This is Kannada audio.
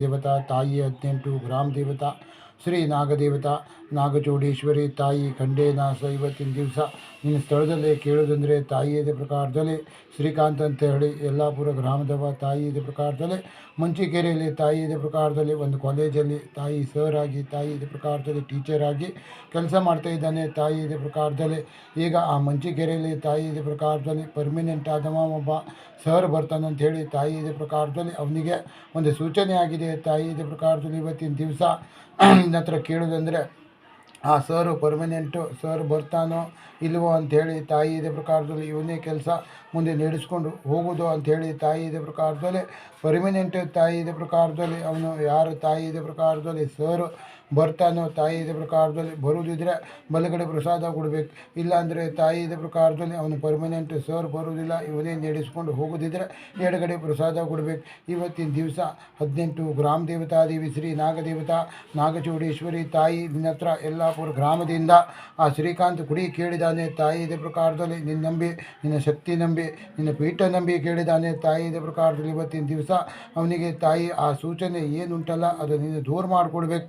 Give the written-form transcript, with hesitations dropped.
ದೇವತಾ ತಾಯಿ 18 ಗ್ರಾಮ ದೇವತಾ ಶ್ರೀ ನಾಗದೇವತಾ ನಾಗಚೌಡೇಶ್ವರಿ ತಾಯಿ ಖಂಡೇನಾಸ. ಇವತ್ತಿನ ದಿವಸ ನಿನ್ನ ಸ್ಥಳದಲ್ಲೇ ಕೇಳೋದಂದರೆ ತಾಯಿ ಇದೇ ಪ್ರಕಾರದಲ್ಲಿ ಶ್ರೀಕಾಂತ್ ಅಂತ ಹೇಳಿ ಯಲ್ಲಾಪುರ ಗ್ರಾಮದವ ತಾಯಿ ಇದೇ ಪ್ರಕಾರದಲ್ಲಿ ಮಂಚಿಕೆರೆಯಲ್ಲಿ ತಾಯಿ ಇದೇ ಪ್ರಕಾರದಲ್ಲಿ ಒಂದು ಕಾಲೇಜಲ್ಲಿ ತಾಯಿ ಸರ್ ಆಗಿ ತಾಯಿ ಇದೇ ಪ್ರಕಾರದಲ್ಲಿ ಟೀಚರ್ ಆಗಿ ಕೆಲಸ ಮಾಡ್ತಾ ಇದ್ದಾನೆ. ತಾಯಿ ಇದೇ ಪ್ರಕಾರದಲ್ಲಿ ಈಗ ಆ ಮಂಚಿಕೆರೆಯಲ್ಲಿ ತಾಯಿ ಇದೇ ಪ್ರಕಾರದಲ್ಲಿ ಪರ್ಮಿನೆಂಟ್ ಆದವ ಒಬ್ಬ ಸರ್ ಬರ್ತಾನಂತ ಹೇಳಿ ತಾಯಿ ಇದೇ ಪ್ರಕಾರದಲ್ಲಿ ಅವನಿಗೆ ಒಂದು ಸೂಚನೆ ಆಗಿದೆ. ತಾಯಿ ಇದೇ ಪ್ರಕಾರದಲ್ಲಿ ಇವತ್ತಿನ ದಿವಸ ನಿನ್ನ ಹತ್ರ ಕೇಳೋದಂದರೆ ಆ ಸರು ಪರ್ಮನೆಂಟು ಸರ್ ಬರ್ತಾನೋ ಇಲ್ವೋ ಅಂಥೇಳಿ ತಾಯಿ ಇದೇ ಪ್ರಕಾರದಲ್ಲಿ ಇವನೇ ಕೆಲಸ ಮುಂದೆ ನಡೆಸ್ಕೊಂಡು ಹೋಗೋದು ಅಂಥೇಳಿ ತಾಯಿ ಇದೇ ಪ್ರಕಾರದಲ್ಲಿ ಪರ್ಮನೆಂಟ್ ತಾಯಿ ಇದೇ ಪ್ರಕಾರದಲ್ಲಿ ಅವನು ಯಾರು ತಾಯಿ ಇದೇ ಪ್ರಕಾರದಲ್ಲಿ ಸರ್ ಬರ್ತಾನೋ ತಾಯಿ ಇದೇ ಪ್ರಕಾರದಲ್ಲಿ ಬರುವುದಿದ್ರೆ ಬಲಗಡೆ ಪ್ರಸಾದ ಕೊಡಬೇಕು. ಇಲ್ಲಾಂದರೆ ತಾಯಿ ಇದೇ ಪ್ರಕಾರದಲ್ಲಿ ಅವನು ಪರ್ಮನೆಂಟ್ ಸರ್ ಬರುವುದಿಲ್ಲ ಇವನೇ ನಡೆಸ್ಕೊಂಡು ಹೋಗೋದಿದ್ರೆ ಎಡಗಡೆ ಪ್ರಸಾದ ಕೊಡಬೇಕು. ಇವತ್ತಿನ ದಿವಸ 18 ಗ್ರಾಮ ದೇವತಾದೇವಿ ಶ್ರೀ ನಾಗದೇವತಾ ನಾಗಚೌಡೇಶ್ವರಿ ತಾಯಿ ನಿನ್ನ ಹತ್ರ ಯಲ್ಲಾಪುರ ಗ್ರಾಮದಿಂದ ಆ ಶ್ರೀಕಾಂತ್ ಕುಡಿ ಕೇಳಿದಾನೆ. ತಾಯಿ ಇದೇ ಪ್ರಕಾರದಲ್ಲಿ ನಿನ್ನ ನಂಬಿ ನಿನ್ನ ಶಕ್ತಿ ನಂಬಿ ನಿನ್ನ ಪೀಠ ನಂಬಿ ಕೇಳಿದಾನೆ. ತಾಯಿ ಇದೇ ಪ್ರಕಾರದಲ್ಲಿ ಇವತ್ತಿನ ದಿವಸ ಅವನಿಗೆ ತಾಯಿ ಆ ಸೂಚನೆ ಏನುಂಟಲ್ಲ ಅದು ನೀನು ದೂರ ಮಾಡಿಕೊಡ್ಬೇಕು.